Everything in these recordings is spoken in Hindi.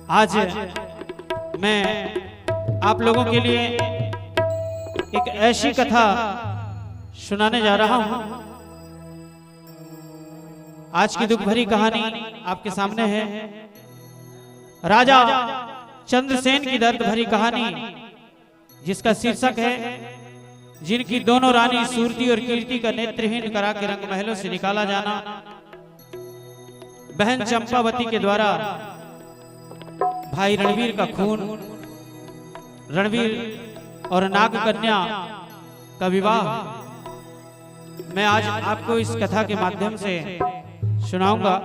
आज मैं आप लोगों के लिए एक ऐसी कथा सुनाने जा रहा हूं। आज की दुख भरी कहानी आपके सामने है। राजा चंद्रसेन की दर्द भरी कहानी, जिसका शीर्षक है जिनकी दोनों रानी सूरती और कीर्ति का नेत्रहीन करा के रंग महलों से निकाला जाना। बहन चंपावती के द्वारा भाई रणवीर का खून, रणवीर और नागकन्या का विवाह मैं आज आपको इस कथा के माध्यम से सुनाऊंगा।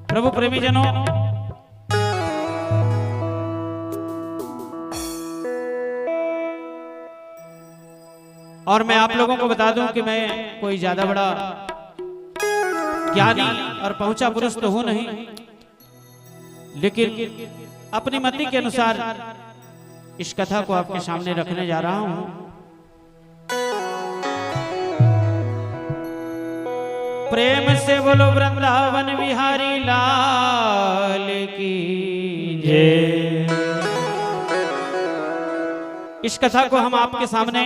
प्रभु प्रेमीजनों, और मैं आप लोगों को बता दूं कि मैं कोई ज्यादा बड़ा ज्ञानी और पहुंचा पुरुष तो हूं नहीं, लेकिन अपनी मति के अनुसार इस कथा को आपके सामने रखने जा रहा हूं। प्रेम से बोलो वृंदावन बिहारी लाल की जय। इस कथा को हम आपके सामने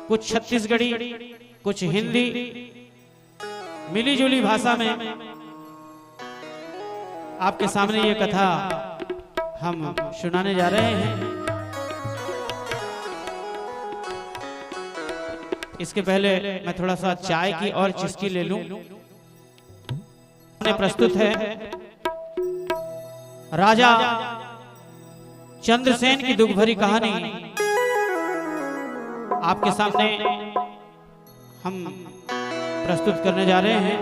कुछ छत्तीसगढ़ी, कुछ हिंदी, मिली जुली भाषा में आपके सामने ये कथा हम सुनाने जा रहे हैं। इसके पहले मैं थोड़ा सा चाय की और चुस्की ले लूं। प्रस्तुत है राजा चंद्रसेन की दुख भरी कहानी। आपके सामने हम प्रस्तुत करने जा रहे हैं।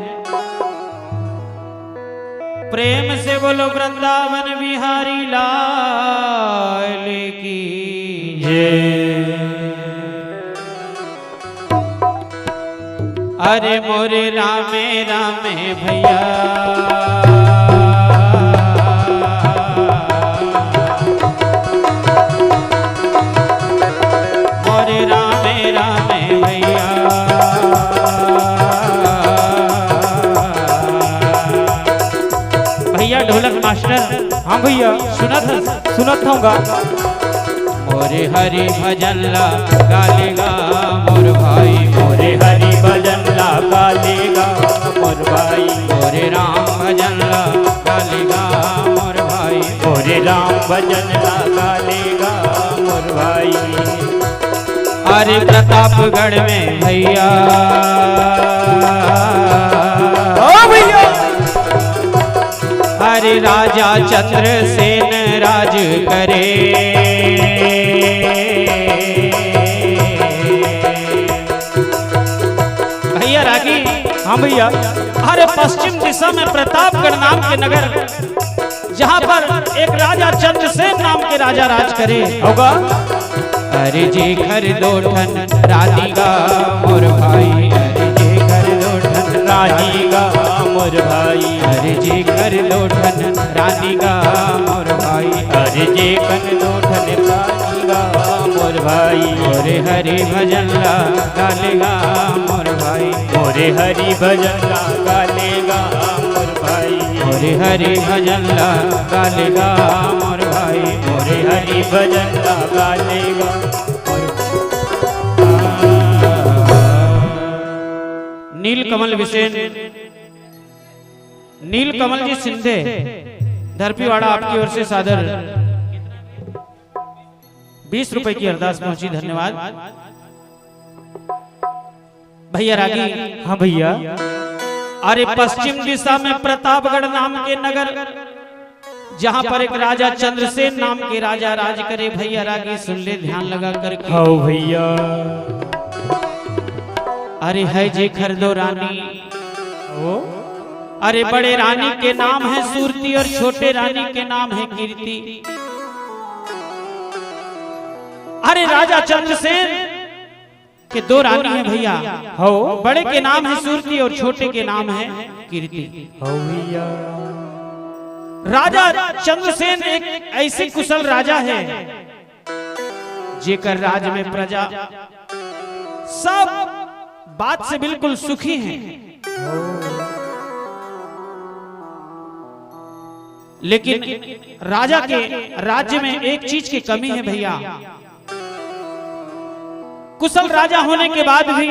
प्रेम से बोलो वृंदावन बिहारी लाल की जय। अरे मोरे रामे रामे भैया, मोरे रामे रामे भैया। भैया ढोलक मास्टर, हाँ भैया सुनत होगा। मोरे हरि भजन ला गालेगा मोर भाई, मोरे हरि भजन ला गालेगा मोर भाई। मोरे राम भजन ला गालेगा मोर भाई, मोरे राम भजन ला गालेगा मोर भाई। अरे प्रतापगढ़ में भैया, हरे राजा चंद्रसेन राज करे। भैया रागी, हाँ भैया। अरे पश्चिम दिशा में प्रतापगढ़ नाम के नगर, जहां पर एक राजा चंद्रसेन नाम के राजा राज करे होगा। अरे जी घर दोठन रानीगा मोर भाई, अरे जी घर दोठन रानीगा मोर भाई। अरे जी घर दोठन रानीगा मोर भाई, अरे जे कन दोठन रानीगा मोर भाई। मोरे हरि भजन ला गालेगा मोर भाई, मोरे हरि भजन ला गालेगा मोर भाई। मोरे हरि भजन ला गालेगा मोर भाई, मोरे हरि भजन ला गालेगा। नीलकमल विसेन, नीलकमल जी सिंधे धरपीवाड़ा, आपकी ओर से सादर 20 रुपए की अरदास पहुंची। धन्यवाद। भैया रागी, हाँ भैया। अरे पश्चिम दिशा में प्रतापगढ़ नाम के नगर, जहां पर एक राजा चंद्रसेन नाम के राजा राज करे। भैया रागी सुन ले ध्यान लगा करके। हाँ भैया। अरे है जे खरदो रानी, ओ अरे बड़े रानी के नाम है सूरती और छोटे रानी के नाम है कीर्ति। अरे राजा चंद्रसेन के दो रानी है भैया, हो। बड़े के नाम है सूरती और छोटे के नाम है कीर्ति। हो भैया। राजा चंद्रसेन एक ऐसे कुशल राजा है जेकर राज में प्रजा सब बात से बिल्कुल सुखी हैं। लेकिन राजा के राज्य में एक चीज की कमी है भैया। कुशल राजा होने के बाद भी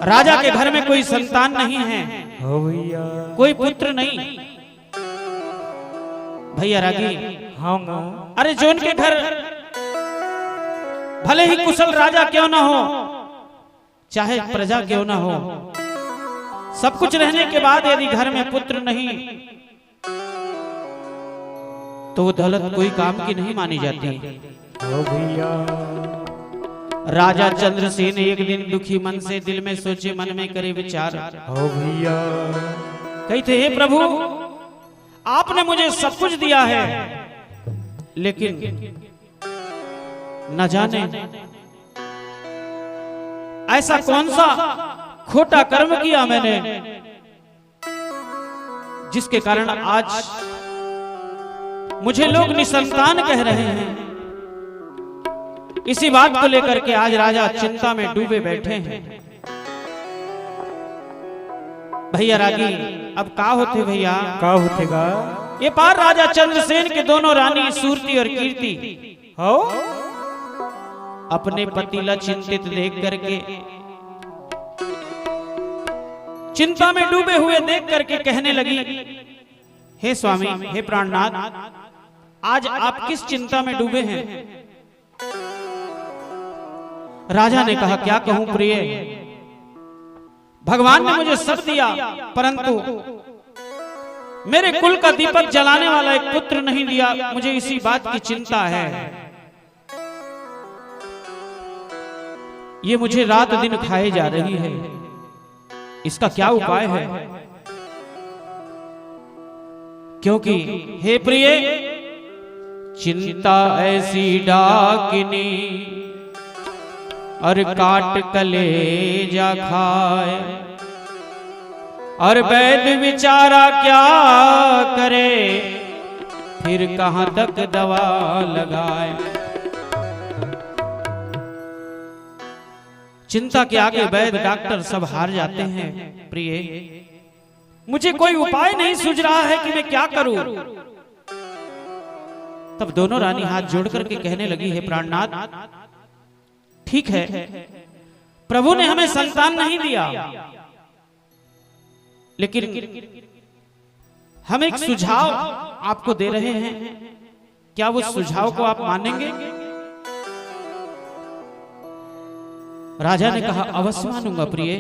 राजा के घर में कोई संतान नहीं है, कोई पुत्र नहीं। भैया रागी, अरे जो उनके घर भले ही कुशल राजा क्यों ना हो, चाहे प्रजा क्यों ना हो, सब कुछ रहने के बाद यदि घर में पुत्र नहीं तो वो दौलत कोई काम की नहीं मानी जाती। राजा चंद्रसेन एक दिन दुखी मन से दिल में सोचे, मन में करे विचार, कहते हे प्रभु, आपने मुझे सब कुछ दिया है, लेकिन न जाने ऐसा कौन सा खोटा कर्म किया मैंने जिसके कारण आज मुझे लोग निसंतान कह रहे हैं। इसी बात को लेकर के आज राजा चिंता में डूबे बैठे हैं। भैया रागी, अब का होते भैया, का होतेगा? ये पार राजा चंद्रसेन के दोनों रानी सूरती और कीर्ति हो अपने पतिला चिंतित देख करके, चिंता में डूबे हुए देख करके कहने लगी, हे स्वामी, हे प्राणनाथ, आज आप किस चिंता में डूबे हैं? राजा ने कहा, क्या कहूं प्रिय, भगवान ने मुझे सब दिया, परंतु मेरे कुल का दीपक जलाने वाला एक पुत्र नहीं दिया। मुझे इसी बात की चिंता है। ये मुझे रात दिन खाए जा रही है, इसका क्या उपाय है? क्योंकि हे प्रिय, चिंता ऐसी डाकिनी और काट कलेजा खाए, और वैद्य विचारा क्या करे, फिर कहां तक दवा लगाए। चिंता के आगे वैद्य डॉक्टर सब हार जाते हैं। प्रिय, मुझे कोई उपाय नहीं सूझ रहा है कि मैं क्या करूं। तब दोनों रानी हाथ जोड़ करके कहने लगी, हे प्राणनाथ, ठीक है, प्रभु ने हमें संतान नहीं दिया, लेकिन हम एक सुझाव आपको दे रहे हैं, क्या वो सुझाव को आप मानेंगे? राजा ने कहा, अवश्य मानूंगा प्रिय,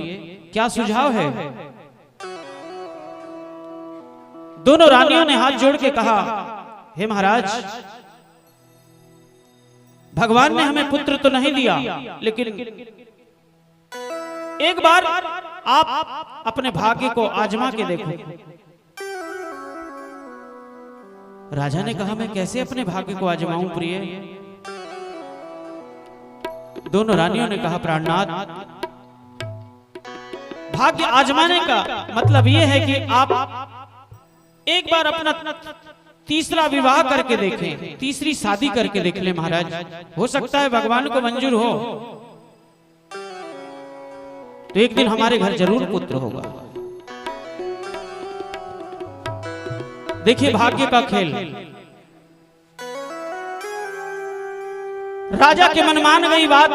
क्या सुझाव है? दोनों रानियों ने हाथ जोड़ के कहा, हे महाराज, भगवान ने हमें पुत्र तो नहीं दिया, लेकिन एक बार आप अपने भाग्य को आजमा के देखो। राजा ने कहा, मैं कैसे अपने भाग्य को आजमाऊं प्रिय? दोनों रानियों ने कहा, प्राणनाथ, भाग्य आजमाने का मतलब यह है कि आप एक बार अपना तीसरा विवाह करके देखें, तीसरी शादी करके देख ले महाराज, हो सकता है भगवान को मंजूर हो तो एक दिन हमारे घर जरूर पुत्र होगा। देखिए भाग्य का खेल। राजा के मन मान गई बात,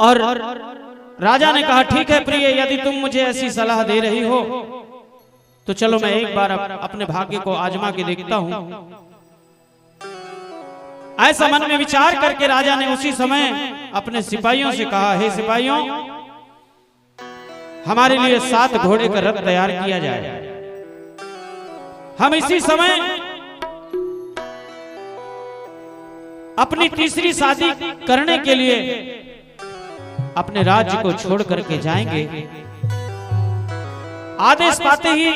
और राजा ने कहा, ठीक है प्रिय, यदि तुम मुझे ऐसी सलाह दे रही हो तो चलो मैं एक बार अपने भाग्य को आजमा के देखता हूं। ऐसा मन में विचार करके राजा ने उसी समय अपने सिपाहियों से कहा, हे सिपाहियों, हमारे लिए 7 घोड़े का रथ तैयार किया जाए। हम इसी समय अपनी तीसरी शादी करने के लिए अपने राज्य को छोड़ करके जाएंगे। आदेश पाते ही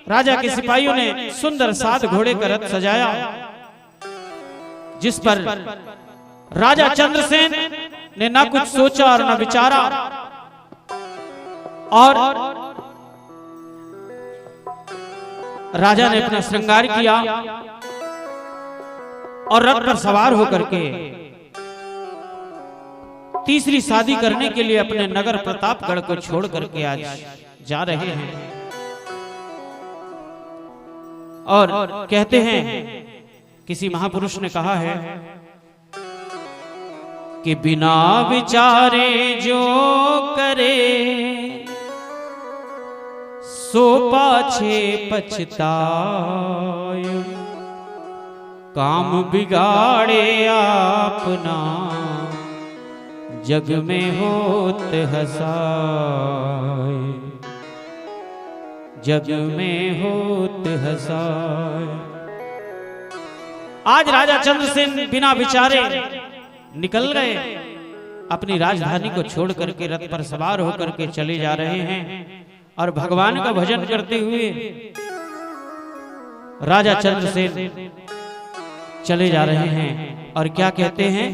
राजा के सिपाहियों ने सुंदर 7 घोड़े का रथ सजाया, जिस पर राजा चंद्रसेन ने ना कुछ सोचा और ना विचारा, और राजा ने अपना श्रृंगार किया और रथ पर सवार होकर के तीसरी शादी करने के लिए अपने नगर प्रतापगढ़ को छोड़ करके आज जा रहे हैं। और कहते हैं, किसी महापुरुष ने कहा है कि बिना विचारे जो करे सो पाछे पछताए, काम बिगाड़े अपना जग में होत हसाए, जग में होत हसाए। आज राजा चंद्रसेन बिना विचारे निकल गए, अपनी राजधानी को छोड़ करके रथ पर सवार होकर के चले जा रहे हैं और भगवान का भजन करते हुए राजा चंद्रसेन चले जा रहे हैं। और क्या कहते हैं,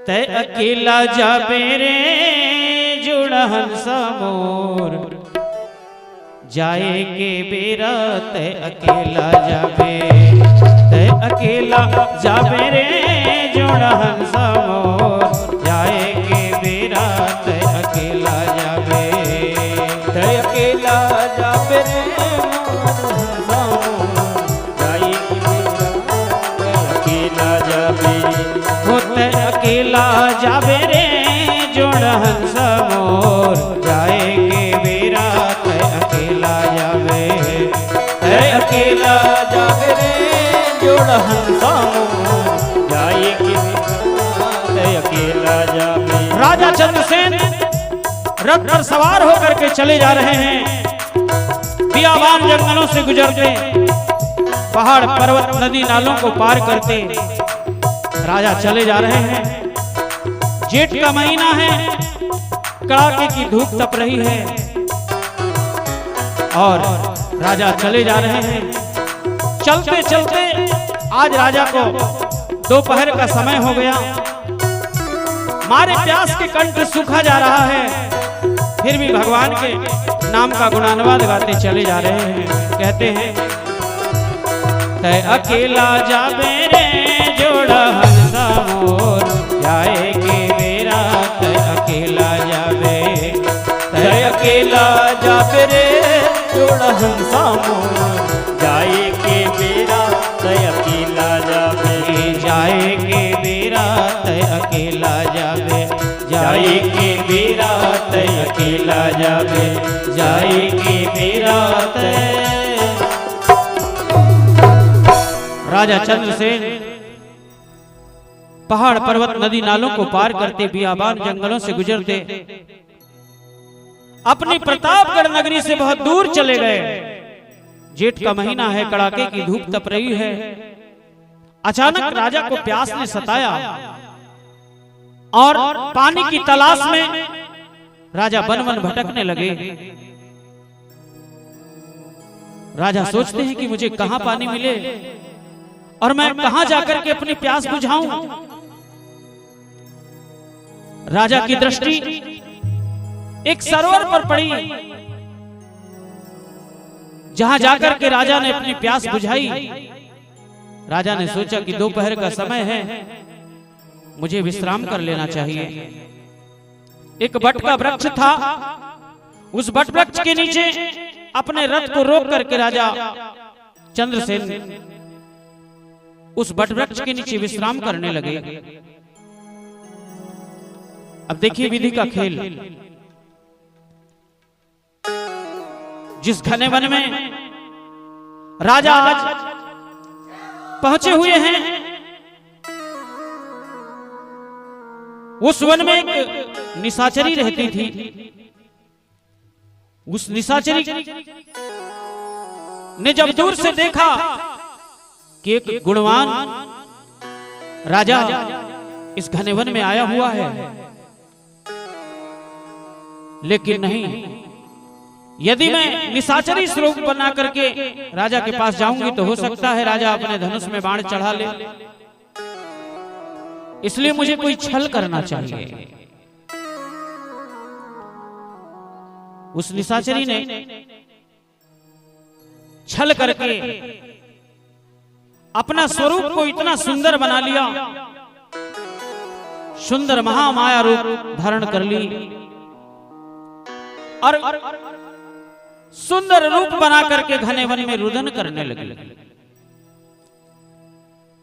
तै अकेला जाबे रे जुड़हन समोर, जाए के बेरा तै अकेला जाबे, तै अकेला जाबे रे जुड़हन समोर, जाए के बेरा तै अकेला जाबे, तै अकेला जाबे रे अकेला जाबे रे जोड़हन समोर, जाए के बेरा तै अकेला जाबे, तै अकेला जाबे रे जोड़हन समोर, जाए के बेरा तै अकेला जाबे। राजा चंद्रसेन रथ पर सवार होकर के चले जा रहे हैं, बियाबान जंगलों से गुजरते, पहाड़ पर्वत नदी नालों को पार करते राजा चले जा रहे हैं। जेठ का महीना है, कड़ाके की धूप तप रही है और राजा चले जा रहे हैं। चलते चलते आज राजा को दोपहर का समय हो गया, मारे प्यास के कंठ सूखा जा रहा है, फिर भी भगवान के नाम का गुणानुवाद गाते चले जा रहे हैं। कहते हैं, तै अकेला जाबे रे जोड़हन समोर, जाए के बेरा तै अकेला जाबे, तै अकेला जाबे रे जोड़हन समोर, जाए के बेरा तै अकेला जाबे, जाए के बेरा तै अकेला जाबे, जाए के बेरा तै अकेला जाबे, जाए के बेरा तै। राजा चंद्रसेन पहाड़ पर्वत नदी नालों को पार करते, बियाबान जंगलों से गुजरते अपनी प्रतापगढ़ नगरी से बहुत दूर चले गए। जेठ का महीना है, कड़ाके की धूप तप रही है। अचानक राजा को प्यास ने सताया और पानी की तलाश में राजा वन वन भटकने लगे। राजा सोचते हैं कि मुझे कहां पानी मिले और मैं कहां जाकर के अपनी प्यास बुझाऊं। राजा की दृष्टि एक सरोवर पर पड़ी, जहां जाकर के राजा ने अपनी प्यास बुझाई। राजा ने सोचा कि दोपहर का समय है, मुझे विश्राम कर लेना चाहिए। एक बट का वृक्ष था, उस बट वृक्ष के नीचे अपने रथ को रोक करके राजा चंद्रसेन उस बट वृक्ष के नीचे विश्राम करने लगे। अब देखिए विधि का खेल। जिस घने वन में राजा आज पहुंचे हुए हैं, उस वन में एक निशाचरी रहती थी। उस निशाचरी ने जब दूर से देखा कि एक गुणवान राजा इस घने वन में आया हुआ है, लेकिन नहीं, यदि मैं निशाचरी स्वरूप बना करके राजा के पास जाऊंगी तो हो सकता है राजा अपने धनुष में बाण चढ़ा ले, इसलिए मुझे कोई छल करना चाहिए। उस निशाचरी ने छल करके अपना स्वरूप को इतना सुंदर बना लिया, सुंदर महामाया रूप धारण कर ली और सुंदर रूप बना करके घने वन में रुदन करने लगी।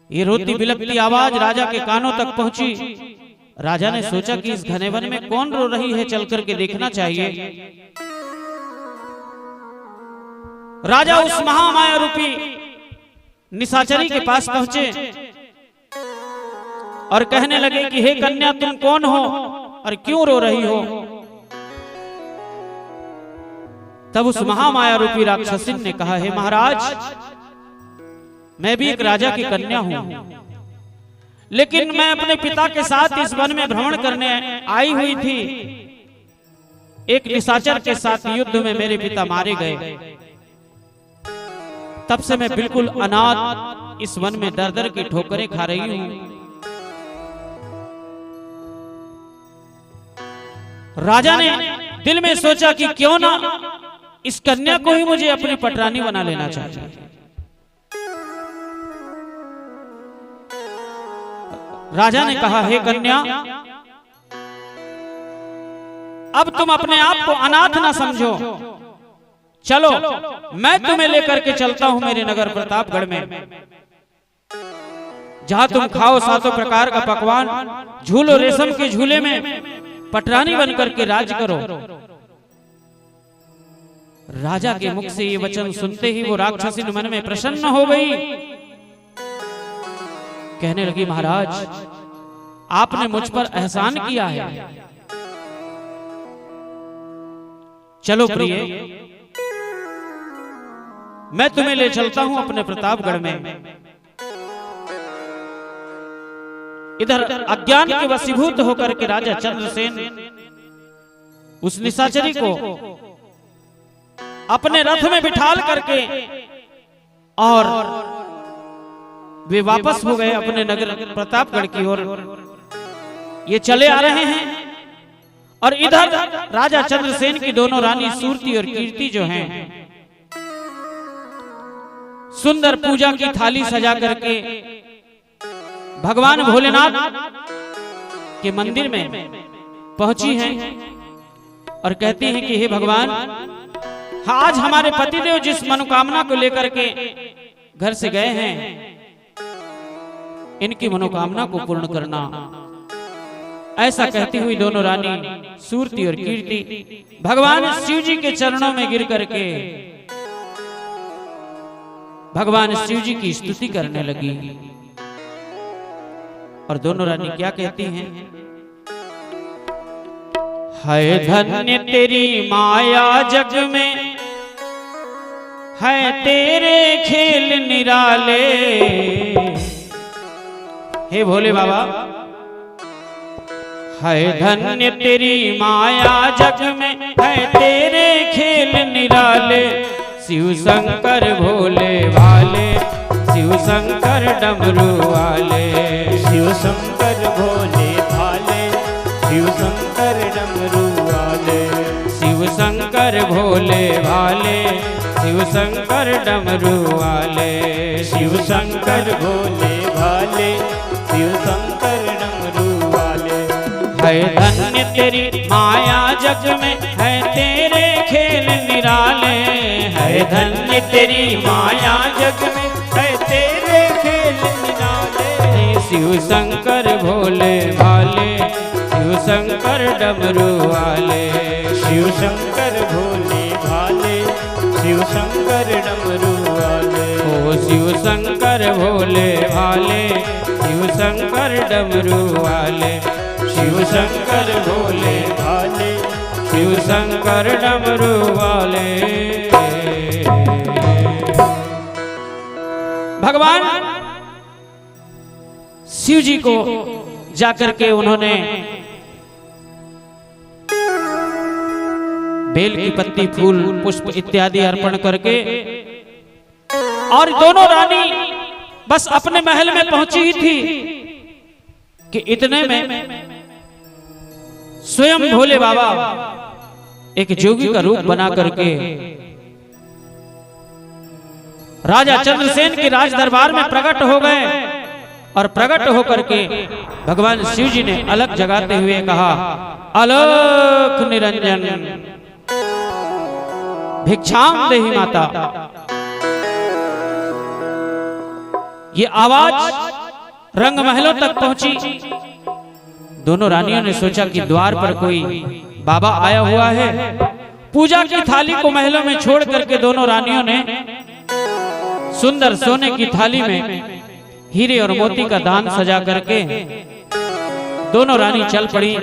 ये रोती बिलखती आवाज राजा के कानों तक पहुंची। राजा ने सोचा कि इस घने वन में कौन रो रही है, चल करके देखना चाहिए। राजा उस महामाया रूपी निशाचरी के पास पहुंचे और कहने लगे कि हे कन्या, तुम कौन हो और क्यों रो रही हो? तब उस महामाया रूपी राक्षसी ने कहा, हे महाराज, मैं भी एक राजा की कन्या हूं, लेकिन मैं अपने पिता के साथ इस वन में भ्रमण करने आई हुई थी। एक निशाचर के साथ युद्ध में मेरे पिता मारे गए। तब से मैं बिल्कुल अनाथ इस वन में दर दर की ठोकरें खा रही हूं। राजा ने दिल में सोचा कि क्यों ना इस कन्या को ही मुझे अपनी पटरानी बना लेना चाहिए। राजा ने कहा, हे कन्या, अब तुम अपने आप को अनाथ ना समझो। चलो, मैं तुम्हें लेकर के चलता हूं मेरे नगर प्रतापगढ़ में, जहां तुम खाओ सातों प्रकार का पकवान, झूलो रेशम के झूले में, पटरानी बनकर के राज करो। राजा के मुख से ये वचन सुनते ही वो राक्षसी मन में प्रसन्न हो गई। कहने लगी, महाराज, आपने मुझ पर एहसान किया है। चलो प्रिय, मैं तुम्हें ले चलता हूं अपने प्रतापगढ़ में। इधर अज्ञान के वशीभूत होकर के राजा चंद्रसेन उस निशाचरी को अपने रथ में बिठाल करके और वे वापस हो गए अपने नगर प्रतापगढ़ की ओर। ये चले आ रहे हैं और इधर राजा चंद्रसेन की दोनों रानी सूरती और कीर्ति जो हैं, सुंदर पूजा की थाली सजा करके भगवान भोलेनाथ के मंदिर में पहुंची हैं और कहती हैं कि हे भगवान, आज हमारे पतिदेव जिस मनोकामना को लेकर के घर से गए हैं, इनकी मनोकामना को पूर्ण करना। ऐसा कहती हुई दोनों रानी सूरती और कीर्ति भगवान शिव जी के चरणों में गिर करके भगवान शिव जी की स्तुति करने लगी। और दोनों रानी क्या कहती हैं? है धन्य तेरी माया जग में, है तेरे खेल निराले। हे भोले बाबा, है धन्य तेरी माया जग में, है तेरे खेल निराले। शिव शंकर भोले वाले, शिव शंकर डमरू वाले, शिव शंकर भोले भाले, शिव शंकर डमरू वाले, शिव शंकर भोले भाले, शिव शंकर डमरू वाले, शिव शंकर भोले भाले, शिव शंकर डमरू वाले। है धन्य तेरी माया जग में, है तेरे खेल निराले। है धन्य तेरी माया जग में, है तेरे खेल निराले। शिव शंकर भोले भाले, शिव शंकर डमरू वाले, शिव शंकर भोले भाले, शिव शंकर डमरू वाले। ओ शिव शंकर भोले भाले, शिव शंकर डमरू वाले, शिव शंकर भोले भाले, शिव शंकर डमरू वाले। भगवान शिव जी को जाकर के उन्होंने बेल की पत्ती, फूल, पुष्प इत्यादि अर्पण करके, और दोनों रानी बस अपने महल में पहुंची ही थी कि इतने में स्वयं भोले बाबा एक जोगी का रूप बना करके राजा चंद्रसेन के राज दरबार में प्रकट हो गए। और प्रकट होकर के भगवान शिव जी ने अलग जगाते हुए कहा, अलख निरंजन भिक्षाम देहि माता। ये आवाज रंग महलों तक पहुंची। दोनों रानियों ने सोचा कि द्वार पर कोई बाबा आया हुआ है। पूजा की थाली को महलों में छोड़ करके दोनों रानियों ने सुंदर सोने की थाली में हीरे और मोती का दान सजा करके दोनों रानी चल पड़ी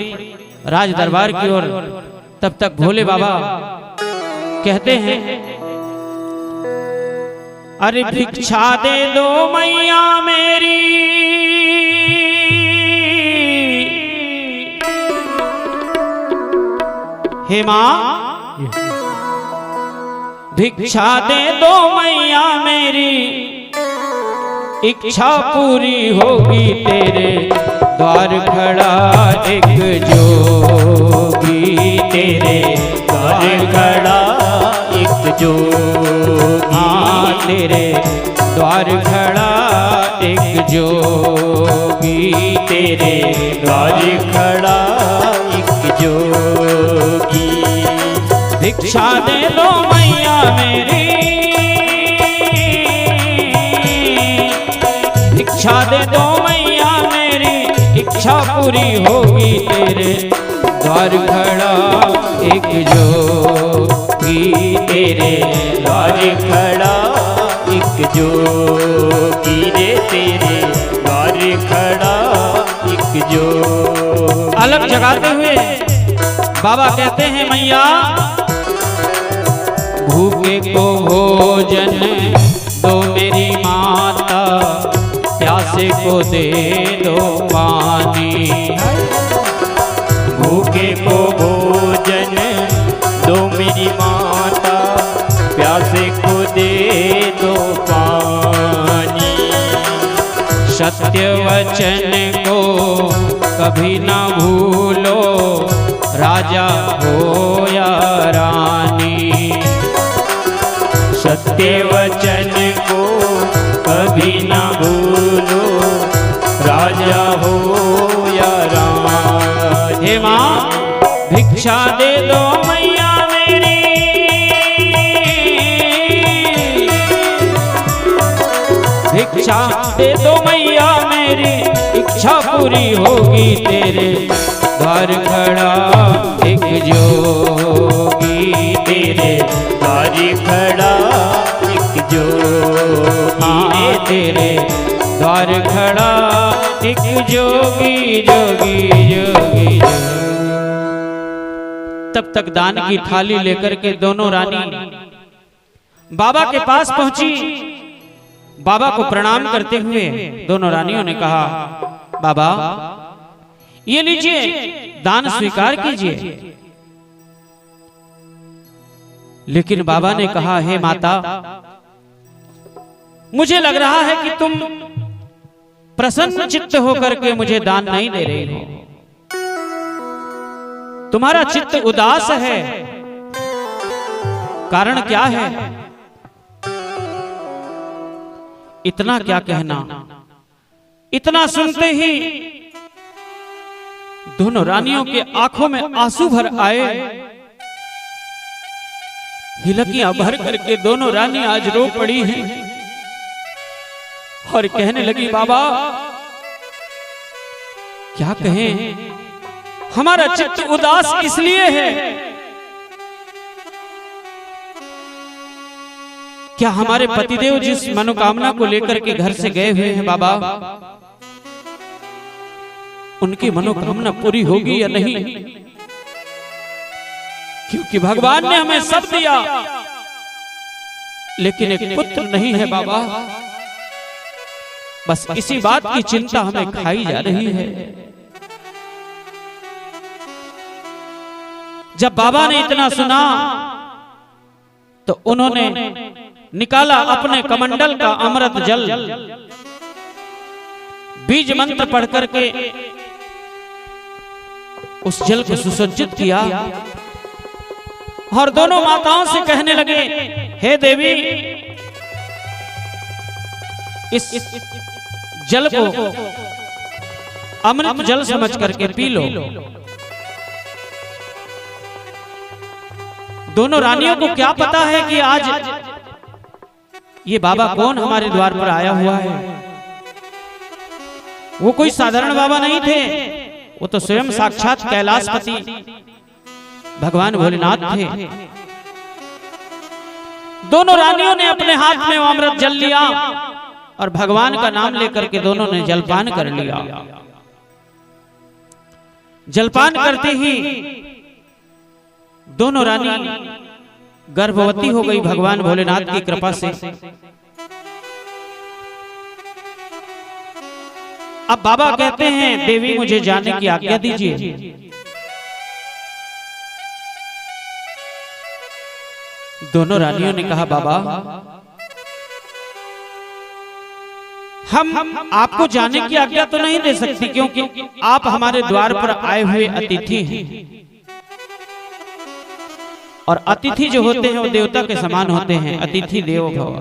राज दरबार की ओर। तब तक भोले बाबा कहते हैं, अरे भिक्षा दे दो मैया मेरी, हे मां भिक्षा दे दो मैया मेरी, इच्छा पूरी होगी तेरे द्वार खड़ा एक जोगी, तेरे द्वार खड़ा एक जोगी, तेरे द्वार खड़ा एक जोगी, तेरे द्वार खड़ा एक जोगी। भिक्षा दे दो मैया मेरी, भिक्षा दे दो मैया मेरी, इच्छा पूरी होगी तेरे द्वार खड़ा एक जोगी, तेरे द्वार खड़ा एक जोगी रे, तेरे द्वार खड़ा एक जोगी। अलग जगाते हुए बाबा कहते हैं, मैया भूखे को भोजन दो मेरी माता, प्यासे को दे दो पानी, भूखे को भोजन दो मेरी माता, प्यासे को दे दो पानी। सत्य वचन को कभी ना भूलो, राजा हो या रानी, सत्य वचन को कभी ना भूलो, राजा हो या रानी। हे मां भिक्षा दे दो मैया मेरी, भिक्षा दे दो मैया मेरी, इच्छा पूरी होगी तेरे द्वार खड़ा एक जोगी, तेरे द्वार खड़ा एक जोगी, तेरे द्वार खड़ा एक जोगी जोगी जोगी। तब तक दान की थाली लेकर के दोनों रानी बाबा के पास पहुंची। बाबा को प्रणाम करते हुए दोनों रानियों ने कहा, बाबा ये लीजिए दान स्वीकार कीजिए। लेकिन बाबा ने कहा, हे माता मुझे लग रहा है कि तुम प्रसन्न चित्त होकर के मुझे दान नहीं दे रही हो, तुम्हारा चित्त उदास है, कारण क्या है? इतना क्या कहना। इतना सुनते ही दोनों रानियों के आंखों में आंसू भर आए। हिलकियां भर करके दोनों रानी आज रो पड़ी हैं और कहने लगी, बाबा क्या कहें, हमारा चित्त उदास इसलिए है, क्या हमारे पतिदेव जिस मनोकामना को लेकर के घर से गए हुए हैं बाबा, उनकी मनोकामना पूरी होगी या नहीं? क्योंकि भगवान ने हमें सब दिया, लेकिन एक पुत्र नहीं है बाबा। बस इसी बात की चिंता हमें खाई जा रही है। जब बाबा ने इतना सुना तो उन्होंने निकाला अपने कमंडल का अमृत जल, बीज मंत्र पढ़ करके उस जल को सुसज्जित किया और दोनों माताओं से कहने लगे, हे देवी इस जल को अमृत जल समझ करके पी लो। दोनों रानियों को क्या पता है कि आज ये बाबा कौन हमारे द्वार पर आया हुआ है। वो कोई साधारण बाबा नहीं थे, वो तो स्वयं साक्षात कैलाशपति भगवान भोलेनाथ थे। दोनों रानियों ने अपने हाथ में अमृत जल लिया और भगवान का नाम लेकर के दोनों ने जलपान कर लिया। जलपान करते ही दोनों रानी गर्भवती हो गई भगवान भोलेनाथ की कृपा से। अब बाबा कहते हैं देवी मुझे जाने की आज्ञा दीजिए। दोनों रानियों ने कहा बाबा हम आपको जाने की आज्ञा तो नहीं दे सकती, क्योंकि आप हमारे द्वार पर आए हुए अतिथि हैं और अतिथि जो होते हैं वो देवता के समान होते हैं। अतिथि देवो भव।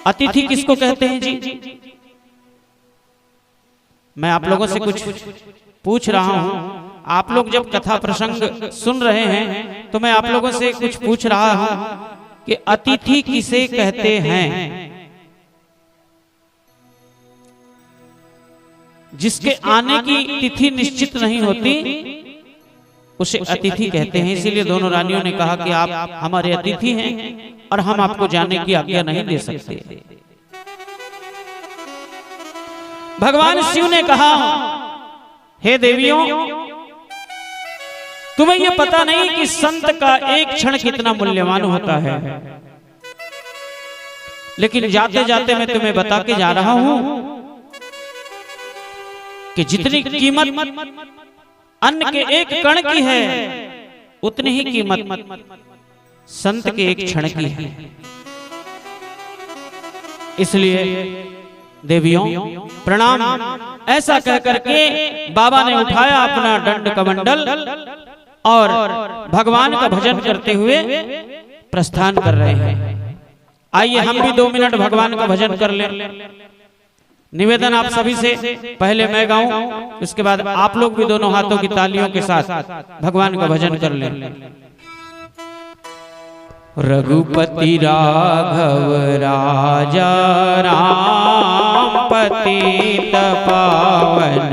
अतिथि किसको कहते हैं जी? मैं आप लोगों से कुछ पूछ रहा हूं। आप लोग जब कथा प्रसंग सुन रहे हैं तो मैं आप लोगों से कुछ पूछ रहा हूं कि अतिथि किसे कहते हैं? जिसके आने की तिथि निश्चित नहीं होती उसे अतिथि कहते हैं। इसीलिए दोनों रानियों ने कहा कि आप हमारे अतिथि हैं और हम आपको जाने की आज्ञा नहीं दे सकते। भगवान शिव ने कहा हे देवियों, तुम्हें यह पता नहीं कि संत का एक क्षण कितना मूल्यवान होता है, लेकिन जाते जाते मैं तुम्हें बता के जा रहा हूं कि जितनी कीमत अन्न के एक कण की है उतनी ही कीमत संत के एक क्षण की है। इसलिए देवियों प्रणाम। ऐसा कहकर के बाबा ने उठाया अपना दंड कमंडल और भगवान का भजन करते हुए प्रस्थान कर रहे हैं। आइए हम भी 2 मिनट भगवान का भजन कर लें। निवेदन आप सभी से, पहले मैं गाऊं, उसके बाद आप लोग भी दोनों हाथों की तालियों के साथ भगवान का भजन कर लें। रघुपति राघव राजा राम पतित पावन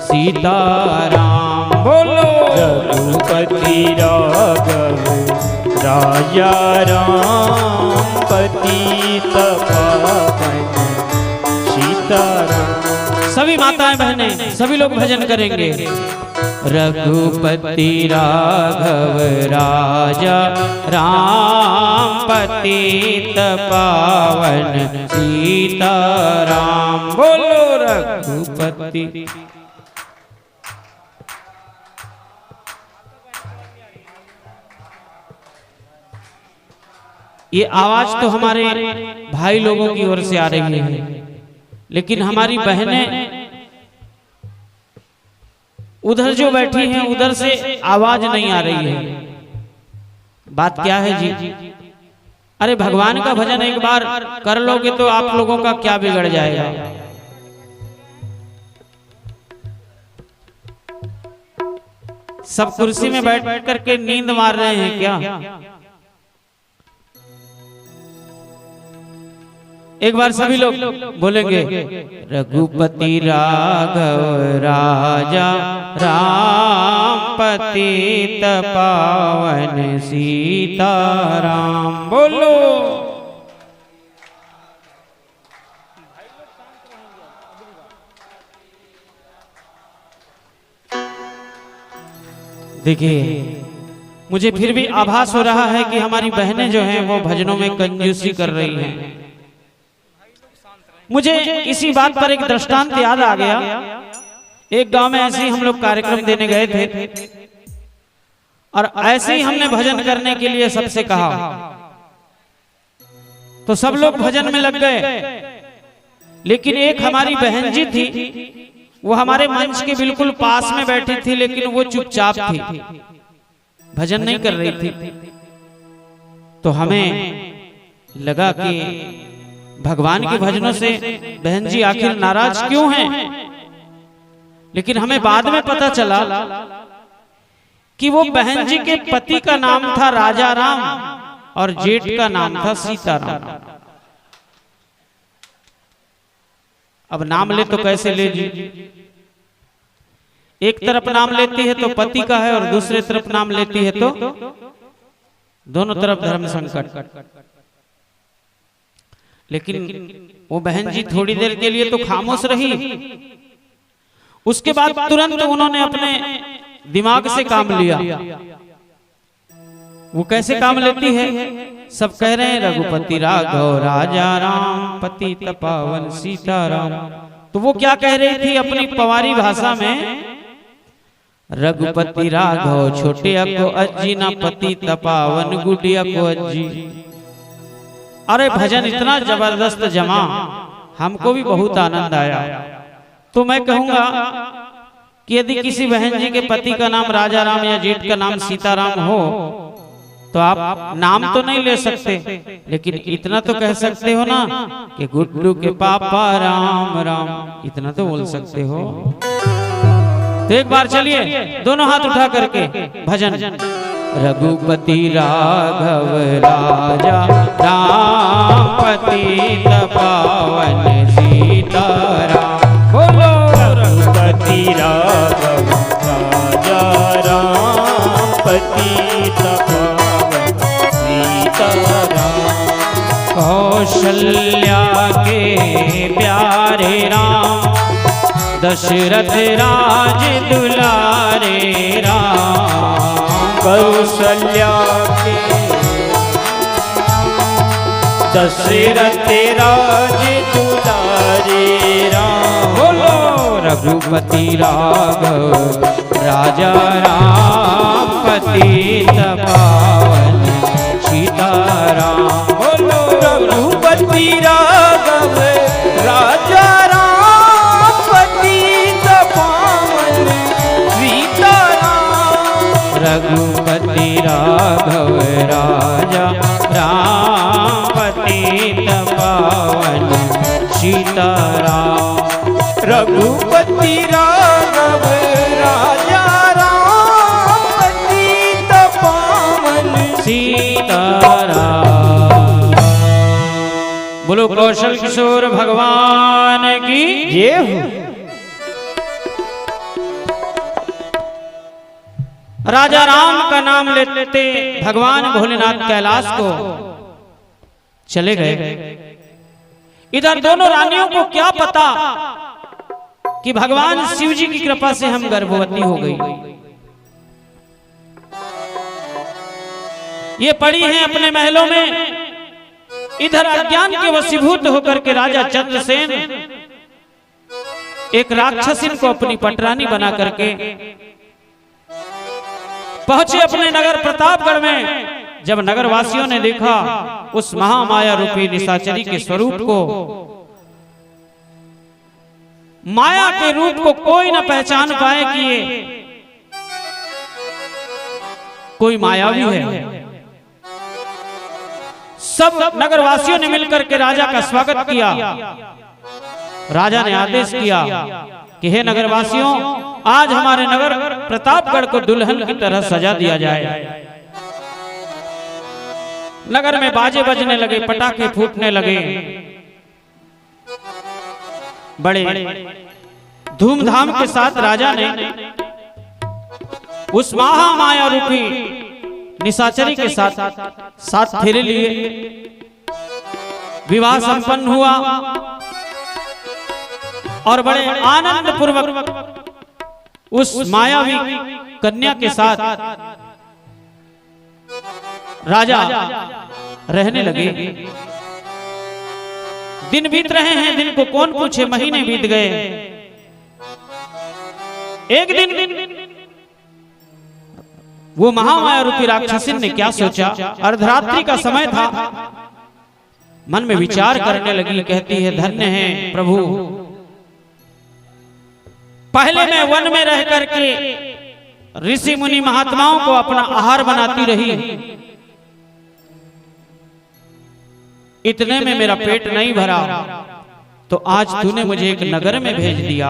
सीताराम। बोलो रघुपति राघव राजा राम पतित पावन सीताराम। सभी माताएं बहनें सभी लोग भजन करेंगे। रघुपति राघव राजा राम पतित पावन सीताराम। बोलो रघुपति। ये आवाज तो हमारे भाई लोगों की ओर से आ रही है, लेकिन हमारी बहनें उधर जो बैठी हैं उधर से आवाज नहीं आ रही है। बात क्या है जी? अरे भगवान का भजन एक बार कर लोगे तो आप लोगों का क्या बिगड़ जाएगा। सब कुर्सी में बैठ बैठ करके नींद मार रहे हैं क्या? एक बार सभी लोग बोलेंगे रघुपति राघव राजा राम पतित पावन सीताराम। बोलो देखिए, मुझे फिर भी आभास हो रहा है कि हमारी बहनें जो हैं वो भजनों में कंजूसी कर रही हैं। मुझे इसी बात पर एक दृष्टांत याद आ गया। एक गांव में ऐसे ही हम लोग कार्यक्रम देने गए थे और ऐसे ही हमने भजन करने के लिए सबसे कहा, तो सब लोग भजन में लग गए। लेकिन एक हमारी बहन जी थी, वो हमारे मंच के बिल्कुल पास में बैठी थी, लेकिन वो चुपचाप थी, भजन नहीं कर रही थी। तो हमें लगा कि भगवान के भजनों से बहन जी आखिर नाराज क्यों हैं। लेकिन हमें बाद में पता चला कि वो बहन जी के पति का नाम था राजा राम और जेठ का नाम था सीताराम। अब नाम ले तो कैसे ले जी, एक तरफ नाम लेती है तो पति का है और दूसरे तरफ नाम लेती है तो दोनों तरफ धर्म संकट। लेकिन वो बहन जी थोड़ी देर के लिए तो खामोश रही, उसके बाद तुरंत उन्होंने अपने दिमाग से काम लिया। वो कैसे काम लेती है? सब कह रहे हैं रघुपति राघव राजा राम पति तपावन सीताराम, तो वो क्या कह रही थी अपनी पवारी भाषा में? रघुपति राघव छोटिया को अज्जी ना पति तपावन गुडिया को अज्जी। अरे भजन इतना जबरदस्त जमा, हमको भी बहुत आनंद आया। तो मैं कहूंगा कि यदि किसी बहन जी के पति का नाम राजा राम या जेठ का नाम सीताराम हो तो आप नाम तो नहीं ले सकते, लेकिन इतना तो कह सकते हो ना कि गुड्डू के पापा राम राम, इतना तो बोल सकते हो। तो एक बार चलिए दोनों हाथ उठा करके भजन। रघुपति राघव राजा राम पति तपावन सीताराम। बोलो रघुपति राघव राजा राम पति तपावन सीताराम। कौशल्या के प्यारे राम दशरथ राज दुलारे राम। कौशल्या के दशरथ राज दुलारे राम। बोलो रघुपति राघव राजा राम पति तपावन सीताराम। बोलो रघुपति राघव राजा राम पति तपावन सीताराम। रघुपति राघव राजा राम पति तपावन सीताराम। रघुपति राघव राजा राम पति तपावन सीताराम। बोलो कौशल किशोर भगवान की जय हो। राजा राम का नाम लेते भगवान भोलेनाथ कैलाश को चले गए। इधर दोनों रानियों को क्या पता कि भगवान शिव जी की कृपा से हम गर्भवती हो गई। ये पड़ी हैं अपने महलों में। इधर अज्ञान के वशीभूत होकर के राजा चंद्रसेन एक राक्षसिन को अपनी पटरानी बना करके पहुंचे अपने नगर प्रतापगढ़ में। जब नगरवासियों ने देखा उस महामाया रूपी निशाचरी के स्वरूप को, माया के रूप को कोई न पहचान पाए कि ये कोई मायावी है। सब नगरवासियों ने मिलकर के राजा का स्वागत किया। राजा ने आदेश किया कि हे नगरवासियों, आज हमारे नगर प्रतापगढ़ को दुल्हन की तरह सजा दिया जाए। नगर में बाजे बजने लगे, पटाखे फूटने लगे, बड़े धूमधाम के साथ राजा ने उस महामाया रूपी निशाचरी के साथ फेरे लिए। विवाह संपन्न हुआ और बड़े आनंद पूर्वक उस मायावी कन्या के साथ राजा रहने लगे। दिन बीत रहे हैं, दिन को कौन पूछे, महीने बीत गए। एक दिन वो महामाया रूपी राक्षसिन ने क्या सोचा, अर्धरात्रि का समय था, मन में विचार करने लगी। कहती है, धन्य है प्रभु, पहले मैं वन में रह करके ऋषि मुनि महात्माओं को अपना आहार बनाती रही, इतने में मेरा पेट नहीं भरा, तो आज तूने मुझे एक नगर में भेज दिया।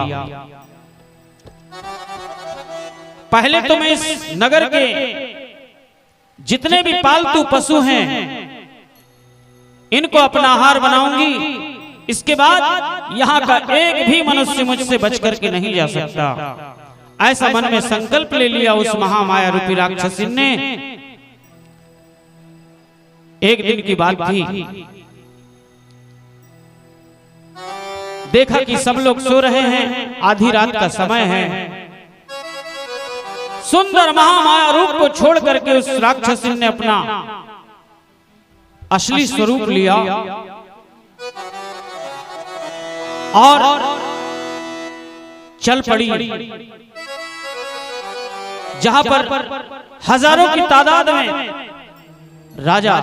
पहले तो मैं इस नगर के जितने भी पालतू पशु हैं इनको अपना आहार बनाऊंगी। इसके बाद यहाँ का एक भी मनुष्य मुझसे बच करके नहीं जा सकता। ऐसा मन में संकल्प ले लिया उस महामाया रूपी राक्षसी ने। एक दिन की बात थी, देखा कि सब लोग सो रहे हैं, आधी रात का समय है। सुंदर महामाया रूप को छोड़ करके उस राक्षसी ने अपना असली स्वरूप लिया और चल पड़ी जहां पर हजारों की तादाद में राजा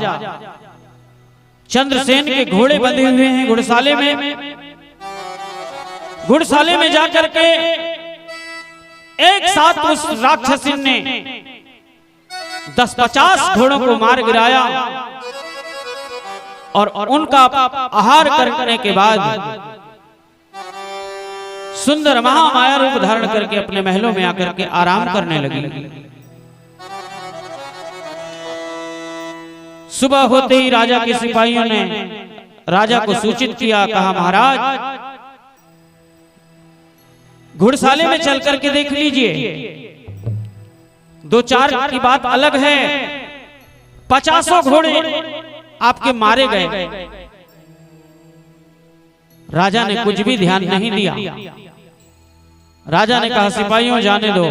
चंद्रसेन के घोड़े बंधे हुए हैं घुड़साले में। घुड़साले में जाकर के एक साथ उस राक्षसी ने 10-50 घोड़ों को मार गिराया और उनका आहार करने के बाद सुंदर महामाया रूप धारण करके अपने महलों में आकर के आराम करने लगी। सुबह होते ही राजा के सिपाहियों ने राजा को सूचित किया, कहा महाराज घुड़साले में चल करके देख लीजिए, 2-4 की बात अलग है, 50 घोड़े आपके मारे गए। राजा ने कुछ भी ध्यान नहीं दिया। राजा ने कहा सिपाहियों जाने दो,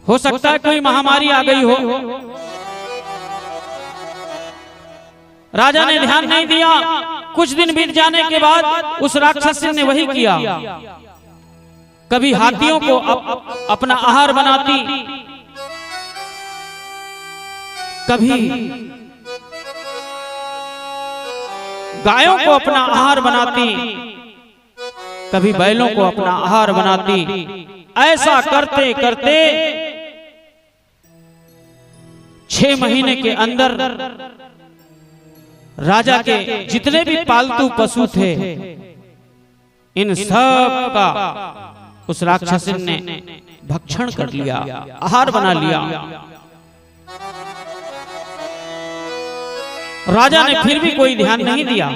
हो सकता है कोई महामारी आ गई हो। राजा ने ध्यान नहीं दिया। कुछ दिन बीत जाने के बाद उस राक्षसी ने वही किया। कभी हाथियों को अपना आहार बनाती, कभी गायों को अपना आहार बनाती, कभी बैलों को अपना आहार बनाती। ऐसा करते करते 6 महीने के अंदर राजा के जितने भी पालतू पशु थे इन सब का उस राक्षसी ने भक्षण कर लिया, आहार बना लिया। राजा ने फिर भी कोई ध्यान नहीं दिया।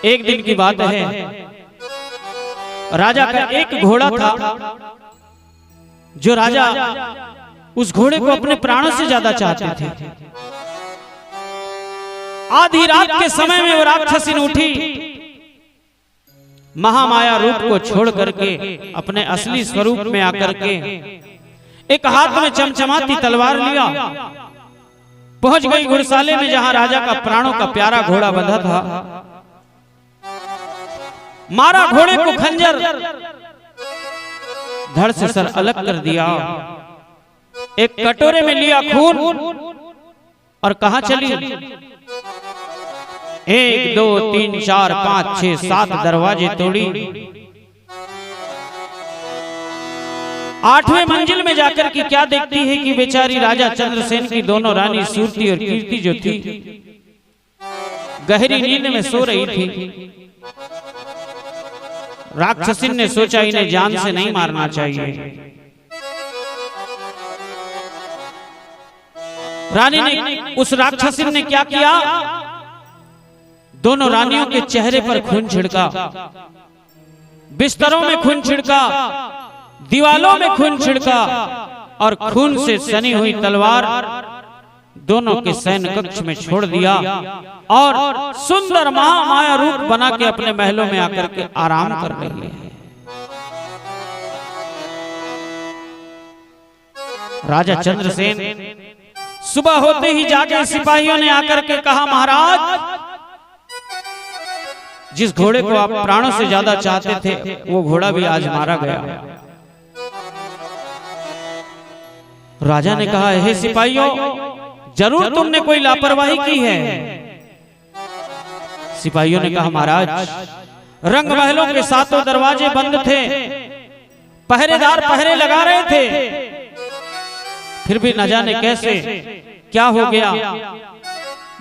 एक दिन की बात है, राजा का एक घोड़ा था जो राजा उस घोड़े को अपने प्राणों से ज्यादा चाहते थे। आधी रात के समय में वो राक्षसी उठी, महामाया रूप को छोड़ करके अपने असली स्वरूप में आकर के एक हाथ में चमचमाती तलवार लिया, पहुंच गई घुड़साले में जहां राजा का प्राणों का प्यारा घोड़ा बंधा था। मारा घोड़े को खंजर, धड़ से सर अलग कर दिया। एक कटोरे में लिया खून और कहा चली। 1 2 3 4 5 6 7 दरवाजे तोड़ी। 8वें मंजिल में जाकर के क्या देखती है कि बेचारी राजा चंद्रसेन की दोनों रानी सूरती और कीर्ति जो थी गहरी नींद में सो रही थी। राक्षसी ने सोचा इन्हें जान से नहीं मारना चाहिए। रानी ने उस राक्षसी ने क्या किया, दोनों रानियों के चेहरे पर खून छिड़का, बिस्तरों में खून छिड़का, दीवालों में खून छिड़का और खून से सनी हुई तलवार दोनों के सैन्य कक्ष में छोड़ दिया और सुंदर महामाया रूप बना के अपने महलों में आकर के आराम कर रही है। राजा चंद्रसेन सुबह होते ही जाके सिपाहियों ने आकर के कहा, महाराज जिस घोड़े को आप प्राणों से ज्यादा चाहते थे वो घोड़ा भी आज मारा गया। राजा ने कहा, हे सिपाहियों जरूर तुमने कोई लापरवाही की है। सिपाहियों ने कहा, महाराज रंग महलों के 7 दरवाजे बंद थे, पहरेदार पहरे लगा रहे थे, फिर भी न जाने कैसे क्या हो गया,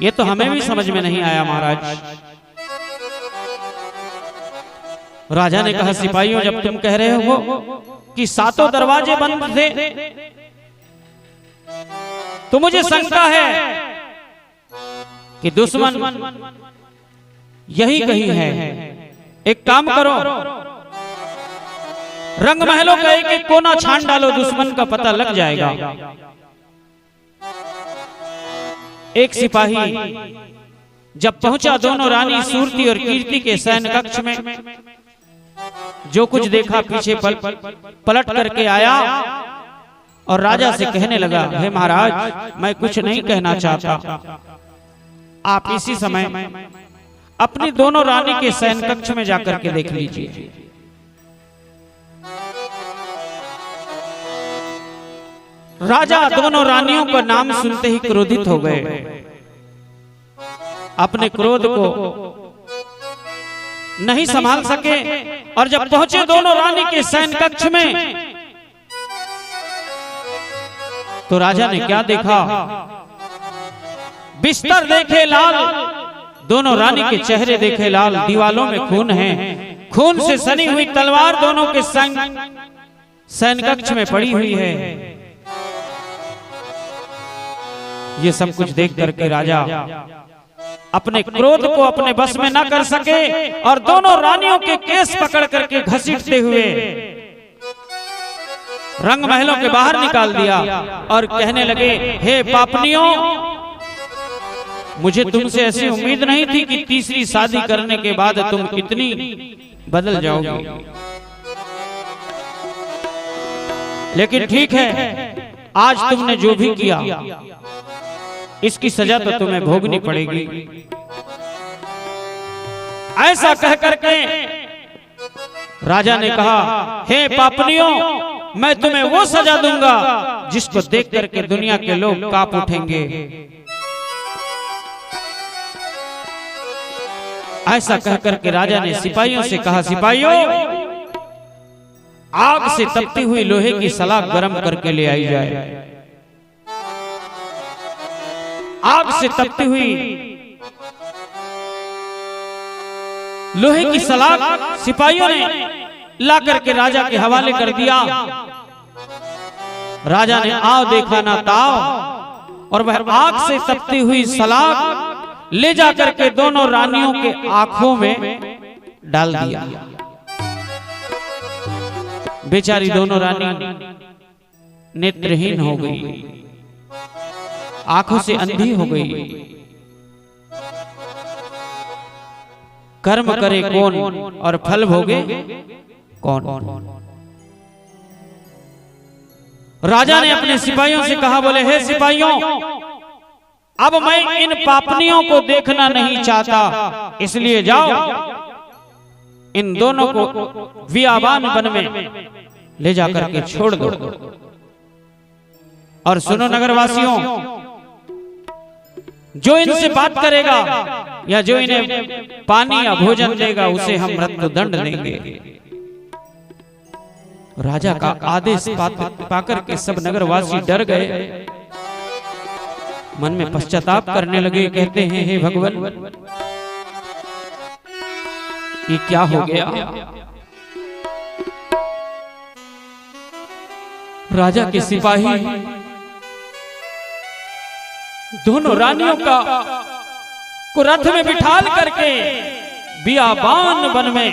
ये तो हमें भी समझ में नहीं आया। महाराज राजा ने कहा, सिपाहियों जब तुम कह रहे हो कि सातों दरवाजे बंद थे, तो मुझे शंका है कि दुश्मन यही कहीं है। एक काम करो, रंग महलों का एक एक कोना छान डालो, दुश्मन का पता लग जाएगा। एक सिपाही जब पहुंचा दोनों रानी सूरती और कीर्ति के शयन कक्ष में, जो कुछ देखा पीछे पलट करके आया और राजा से कहने लगा, हे महाराज, मैं कुछ नहीं कहना चाहता, आप इसी समय अपनी दोनों रानी के शयन कक्ष में जाकर के देख लीजिए। राजा दोनों रानियों का नाम सुनते ही क्रोधित हो गए। अपने क्रोध को नहीं संभाल सके और जब पहुंचे दोनों रानी के शयन कक्ष में, तो राजा ने क्या देखा? बिस्तर देखे लाल, दोनों रानी के चेहरे देखे लाल, दीवालों में खून है, खून से सनी हुई तलवार दोनों के शयन कक्ष में पड़ी हुई है। ये सब कुछ देख करके राजा अपने क्रोध को अपने बस में न कर सके और दोनों रानियों के केस पकड़ करके घसीटते हुए रंग महलों के बाहर निकाल दिया और कहने लगे, हे पापनियों, मुझे तुमसे ऐसी उम्मीद नहीं थी कि तीसरी शादी करने के बाद तुम इतनी बदल जाओगे, लेकिन ठीक है, आज तुमने जो भी किया इसकी सजा तो तुम्हें भोगनी पड़ेगी। ऐसा कह करके राजा ने कहा, हे पापनियों, मैं तुम्हें वो सजा दूंगा जिसको देख करके दुनिया के लोग कांप उठेंगे। ऐसा कह करके राजा ने सिपाहियों से कहा, सिपाहियों, आग से तपती हुई लोहे की सलाख गर्म करके ले आई जाए। आग से तपती हुई लोहे की सलाख सिपाहियों ने ला करके राजा के हवाले कर दिया। राजा ने आओ देखा ना ताव, और वह आग से तपती हुई सलाख ले जा करके दोनों रानियों के आंखों में डाल दिया। बेचारी दोनों रानी नेत्रहीन हो गई, आंखों से अंधी हो गई। कर्म करे कौन और फल भोगे कौन? राजा ने अपने सिपाहियों से कहा, बोले, हे सिपाहियों, अब मैं इन पापनियों को देखना नहीं चाहता, इसलिए जाओ इन दोनों को बियाबान वन में ले जाकर के छोड़ दो। और सुनो नगरवासियों, जो इनसे बात करेगा या जो इन्हें पानी या भोजन देगा, उसे हम मृत्युदंड देंगे। राजा का आदेश पाकर के सब नगरवासी डर गए, मन में पश्चाताप करने लगे, कहते हैं, हे भगवान, ये क्या हो गया? राजा के सिपाही दोनों रानियों को रथ में बिठाल करके बियाबान वन में,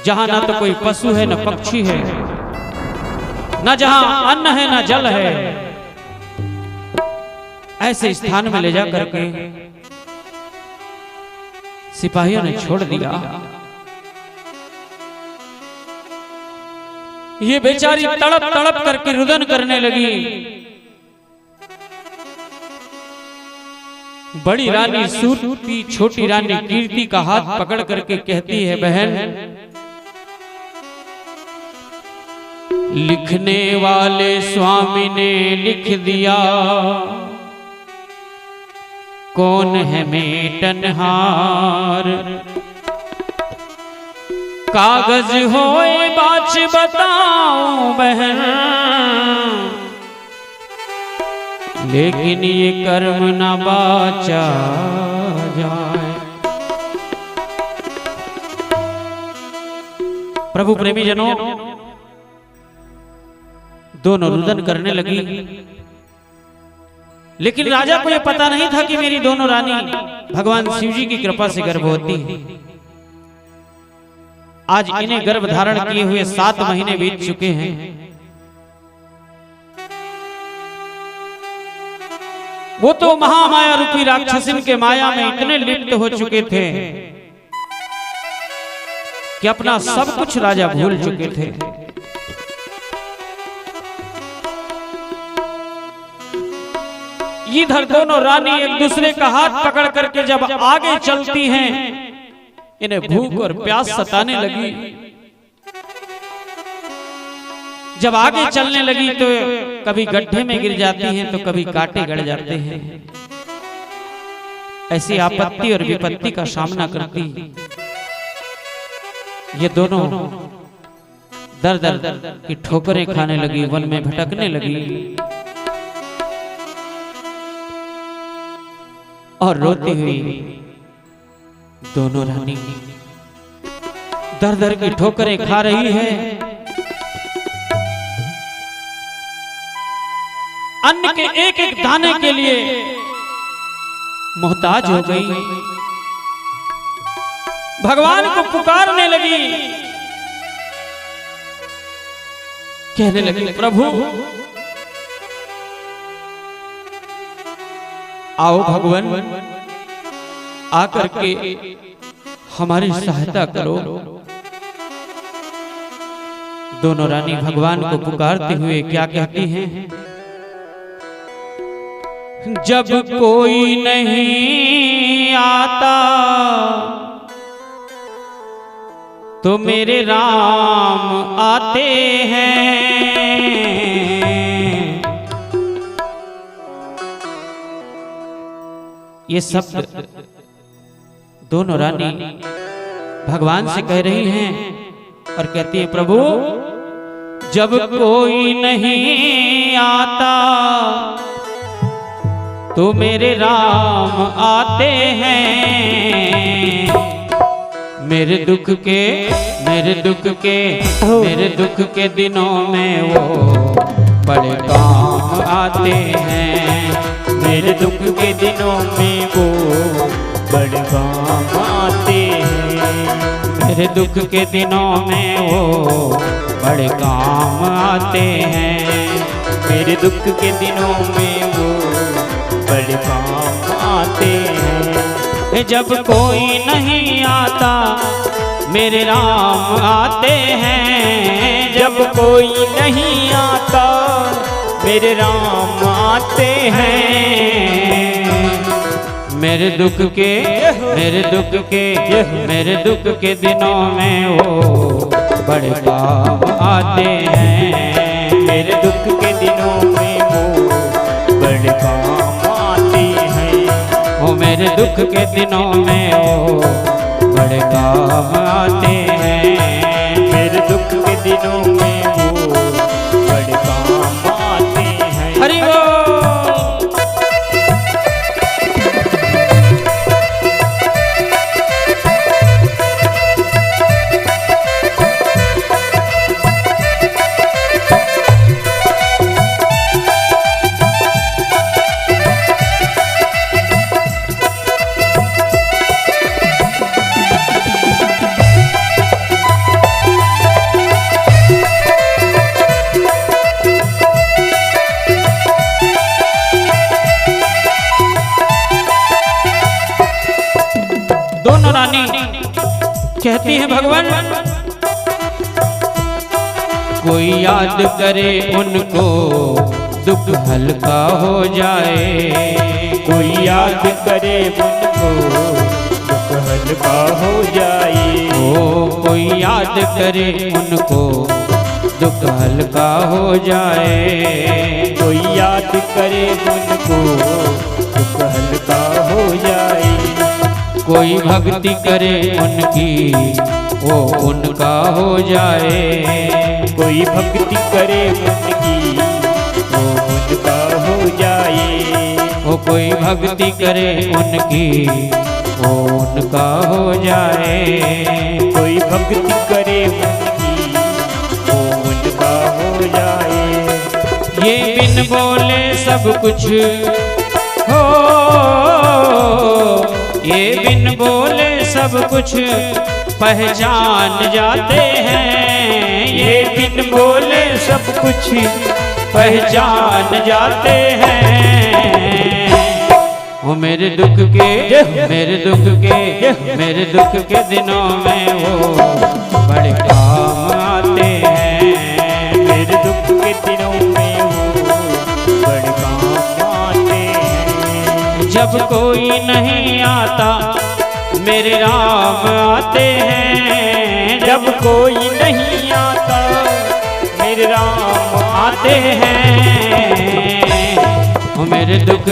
जहां ना तो कोई पशु है न पक्षी है, न जहां अन्न है न जल है, ऐसे स्थान में ले जा करके सिपाहियों ने छोड़ दिया। ये बेचारी तड़प तड़प करके रुदन करने लगी। बड़ी रानी सूरती छोटी रानी कीर्ति का हाथ पकड़ करके कहती है, बहन, लिखने वाले स्वामी ने लिख दिया, कौन है मेटनहार, कागज होए बाच बताऊं बहन, लेकिन ये कर्म न बाचा जाए। प्रभु प्रेमी जनों, दोनों रुदन करने लगी, लेकिन राजा को यह पता नहीं था कि मेरी दोनों रानी भगवान शिव जी की कृपा से गर्भवती है। आज इन्हें गर्भ धारण किए हुए 7 महीने बीत चुके हैं। वो तो महामाया रूपी राक्षसिन के माया में इतने लिप्त हो चुके थे कि अपना सब कुछ राजा भूल चुके थे। इधर दोनों रानी एक दूसरे का हाथ पकड़ करके जब आगे चलती हैं, इन्हें भूख और प्यास सताने लगी। जब आगे चलने लगी तो कभी गड्ढे में गिर जाती हैं तो कभी कांटे गड़ जाते हैं। ऐसी आपत्ति और विपत्ति का सामना करती ये दोनों दर दर की ठोकरें खाने लगी, वन में भटकने लगी और रोती हुई दोनों रानी दर दर की ठोकरें खा रही है। अन्न के एक एक दाने के लिए मोहताज हो गई। भगवान को पुकारने लगी, कहने लगी, प्रभु आओ भगवान, आकर के हमारी सहायता करो। दोनों रानी भगवान को पुकारते हुए क्या कहती हैं? जब कोई नहीं आता तो मेरे राम आते हैं। ये शब्द दोनों रानी भगवान से कह रही हैं और कहती है, प्रभु जब कोई नहीं आता तो मेरे राम आते हैं। मेरे दुख के दिनों में वो बड़े काम आते हैं। मेरे दुख के दिनों में वो बड़े काम आते हैं। मेरे दुख के दिनों में वो बड़े काम आते हैं। मेरे दुख के दिनों में वो बड़े काम आते हैं। जब कोई नहीं आता मेरे राम आते हैं। जब कोई नहीं आता मेरे राम आते हैं। मेरे दुख के दिनों में वो बड़े काम आते हैं। मेरे दुख के दिनों में वो बड़े काम आते हैं। वो मेरे दुख के दिनों में वो बड़े काम आते हैं। मेरे दुख के दिनों में वो बड़े काम आते हैं। हरि बोल। कहती है भगवान, कोई याद करे उनको दुख हल्का हो जाए। कोई याद करे उनको दुख हल्का हो जाए। ओ कोई याद करे उनको दुख हल्का हो जाए। कोई याद करे उनको दुख हल्का हो जाए। कोई भक्ति करे उनकी वो उनका हो जाए। कोई भक्ति करे उनकी वो उनका हो जाए। वो कोई भक्ति करे उनकी वो उनका हो जाए। कोई भक्ति करे उनकी बिन बोले सब कुछ हो, ये बिन बोले सब कुछ पहचान जाते हैं, ये बिन बोले सब कुछ पहचान जाते हैं। वो मेरे दुख के दिनों में वो बड़े काम आते हैं, मेरे दुख के दिनों में वो बड़े काम आते हैं। जब कोई नहीं आता मेरे राम आते हैं, जब कोई नहीं आता मेरे राम आते हैं। वो मेरे दुख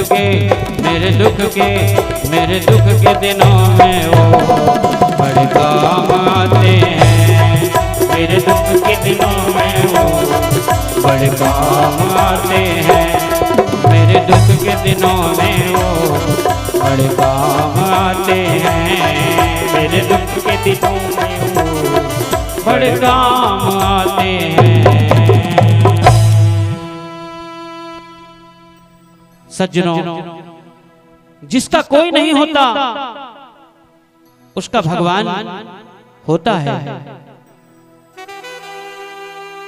के दिनों में वो बड़े काम आते हैं, मेरे दुख के दिनों में वो बड़े काम आते हैं, मेरे दुख के दिनों में वो बड़े काम आते हैं, मेरे दुख के दिनों में वो बड़े काम आते हैं। सज्जनों, जिसका कोई नहीं होता उसका भगवान होता है।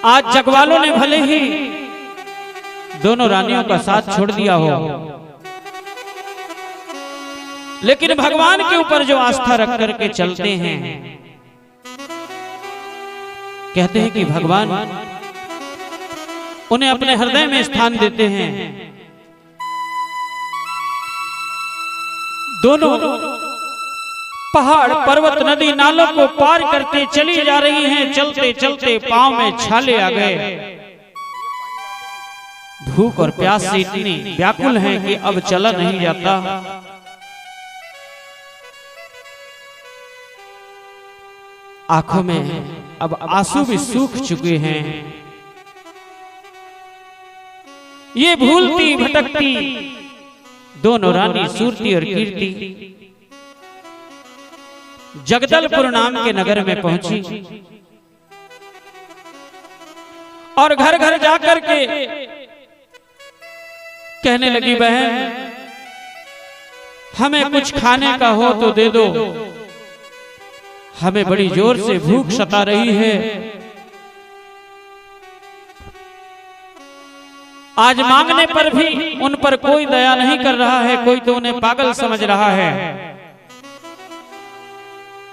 आज जगवालों ने भले ही दोनों रानियों का साथ छोड़ दिया हो, लेकिन भगवान के ऊपर जो आस्था रख करके चलते हैं, कहते हैं कि भगवान उन्हें अपने हृदय में स्थान देते हैं। दोनों पहाड़ पर्वत नदी नालों को पार करते चली जा रही हैं, चलते चलते पांव में छाले आ गए, भूख और प्यास से इतनी व्याकुल हैं कि अब चला नहीं जाता। आंखों में अब आंसू भी सूख चुके हैं। ये भूलती भटकती दोनों रानी सूरती और कीर्ति जगदलपुर नाम के नगर में पहुंची और घर घर जाकर के कहने लगी, बहन हमें कुछ खाने का हो तो दे दो, हमें बड़ी जोर से भूख सता रही है। आज मांगने पर भी उन पर कोई दया नहीं कर रहा है, कोई तो उन्हें पागल समझ रहा है।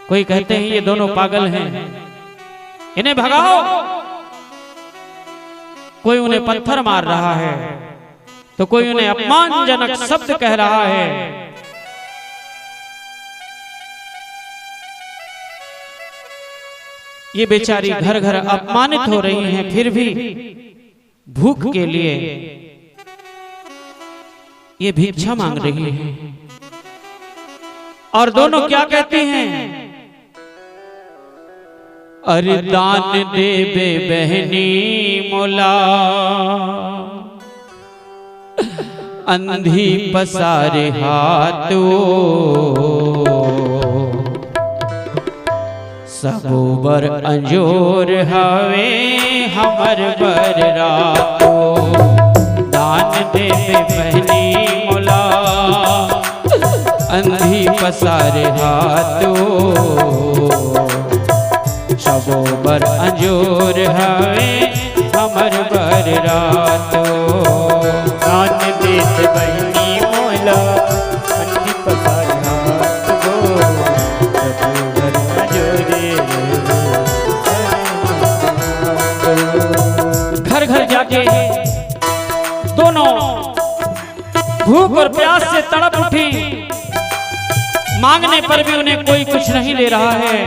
कोई कहते हैं ये दोनों पागल हैं, इन्हें भगाओ, कोई उन्हें पत्थर मार रहा है, तो कोई उन्हें अपमानजनक शब्द कह रहा है। ये बेचारी घर घर अपमानित हो रही हैं, फिर भी भूख के लिए ये भिक्षा मांग रही है। और दोनों क्या कहती हैं, अरे दान देबे बहनी मोला, अंधी पसारे हाथों, सबोबर अंजोर हवे हमर बर रातो, दान देबे बहनी मोला, अंधी पसारे हाथों, सबोबर अंजोर हवे हमर बर रातो, दान देत बहनी मोला, अंधी पसारे हाथों, सबोबर घर घर जाके दोनों भूख और प्यास से तड़प उठी, मांगने पर भी उन्हें कोई कुछ नहीं दे रहा है।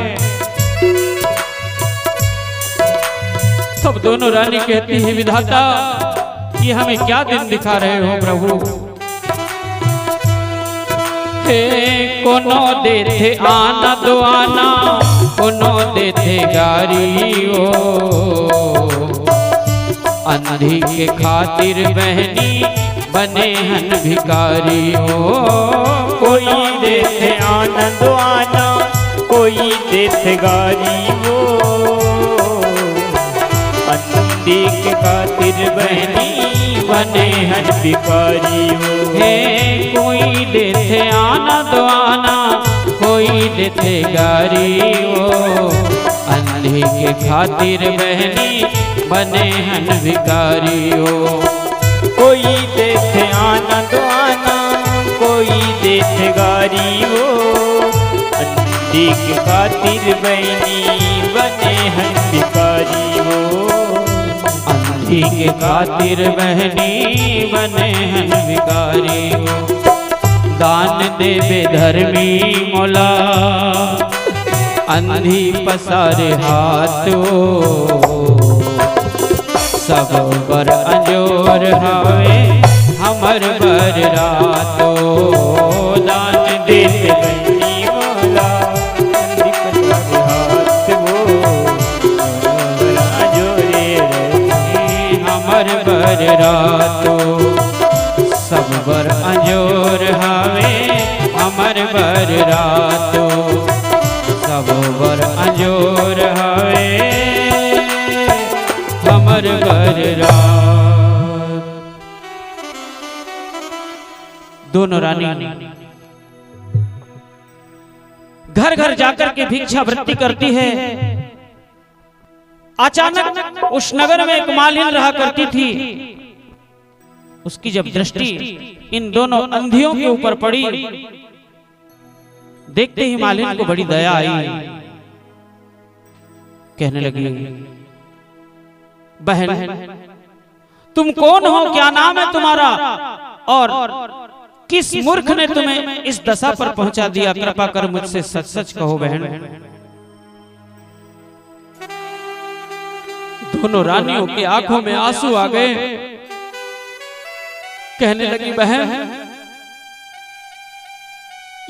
तब दोनों रानी कहती है, विधाता ये हमें क्या दिन दिखा रहे हो प्रभु, हे कोनो देते आना दो आना, कोनो देते गारी हो, अंधी के खातिर बहनी बने हन भिकारी हो, कोई देते आनंद आना, कोई देते गारी हो, अंधी के खातिर बहनी बने हैं भिखारी हो। हे कोई देते आना दो आना, कोई देते गारी हो, अंधी के खातिर बहनी बने हैं भिखारी हो। कोई देते आना दो आना, कोई देते गारी हो, अंधी के खातिर बहनी बने हैं भिखारी हो। अंधी के खातिर बहनी बने हैं भिखारी हो। दान देवे धर्मी मौला, अंधी पसारे हाथो, सब बर अंजोर हवे हमर बर रातो। दान देते बहनी मौला, अंधी पसारे हाथ वो, जोरे रहे हमर बर रातो, सब बर अंजोर हवे हमर बर रातो, सब बर अंजोर हवे हमर बर रात। दोनों रानी घर घर जाकर के भिक्षा वृत्ति करती है। अचानक उस नगर में एक मालिन रहा करती थी। उसकी जब दृष्टि इन दोनों अंधियों के ऊपर पड़ी, देखते ही मालिन को बड़ी दया आई। कहने लगी, बहन तुम कौन हो, क्या नाम है तुम्हारा, और किस मूर्ख ने तुम्हें इस दशा पर पहुंचा दिया, कृपा कर मुझसे सच सच कहो बहन। दोनों रानियों की आंखों में आंसू आ गए। कहने लगी, बहन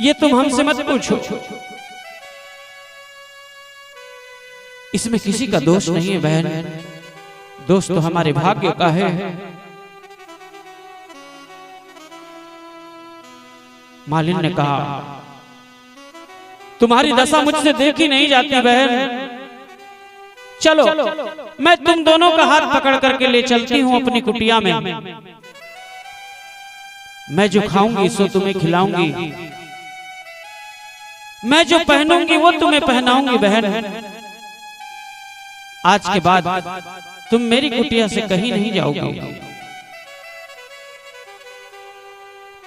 ये तुम हमसे मत पूछो, इसमें किसी का दोष नहीं है बहन, दोष तो हमारे भाग्य का है। मालिन ने कहा, तुम्हारी दशा मुझसे देखी नहीं जाती बहन, चलो मैं तुम दोनों का हाथ पकड़ करके ले चलती हूं अपनी कुटिया में। मैं जो खाऊंगी सो तुम्हें खिलाऊंगी, मैं जो पहनूंगी वो तुम्हें पहनाऊंगी बहन। आज के बाद तुम मेरी कुटिया से कहीं नहीं जाओगी।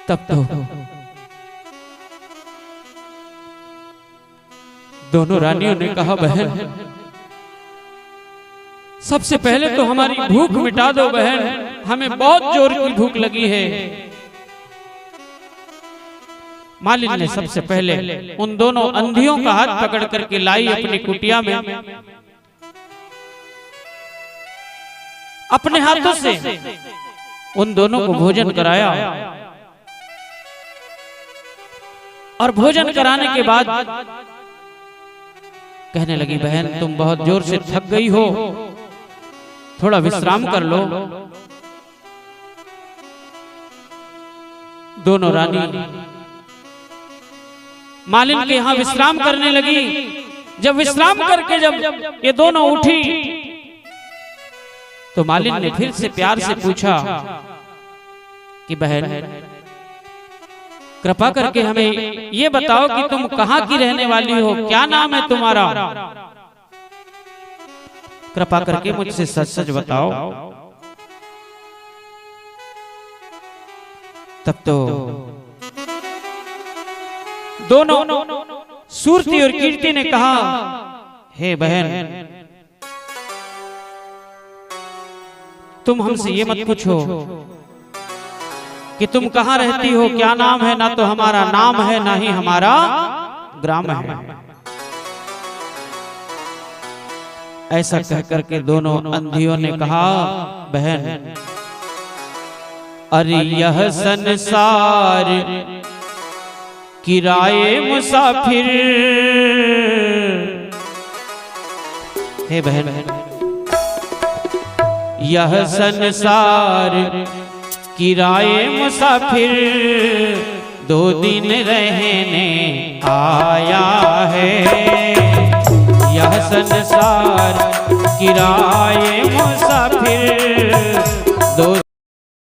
तब तो दोनों रानियों ने कहा, बहन सबसे पहले तो हमारी भूख मिटा दो बहन, हमें बहुत जोर की भूख लगी है। मालिन ने सबसे पहले उन दोनों अंधियों का हाथ पकड़ करके लाई अपनी कुटिया में, अपने हाथों से उन दोनों को भोजन कराया, और भोजन कराने के बाद कहने लगी, बहन तुम बहुत जोर से थक गई हो, थोड़ा विश्राम कर लो। दोनों रानी मालिन के यहां विश्राम करने लगी। जब विश्राम करके जब ये दोनों उठी तो मालिन ने फिर से प्यार से पूछा कि बहन कृपा करके हमें ये बताओ कि तुम कहां की रहने वाली हो, क्या नाम है तुम्हारा, कृपा करके मुझसे सच सच बताओ। तब तो दोनों सूरती और कीर्ति ने कहा, हे बहन तुम हमसे ये मत पूछो कि तुम कहां रहती हो, क्या नाम है, ना तो हमारा नाम है ना ही हमारा ग्राम है। ऐसा कह करके दोनों अंधियों ने कहा, बहन अरे यह संसार किराए मुसाफिर, हे बहन यह संसार किराए मुसाफिर, 2 दिन रहने आया है। यह संसार किराए मुसाफिर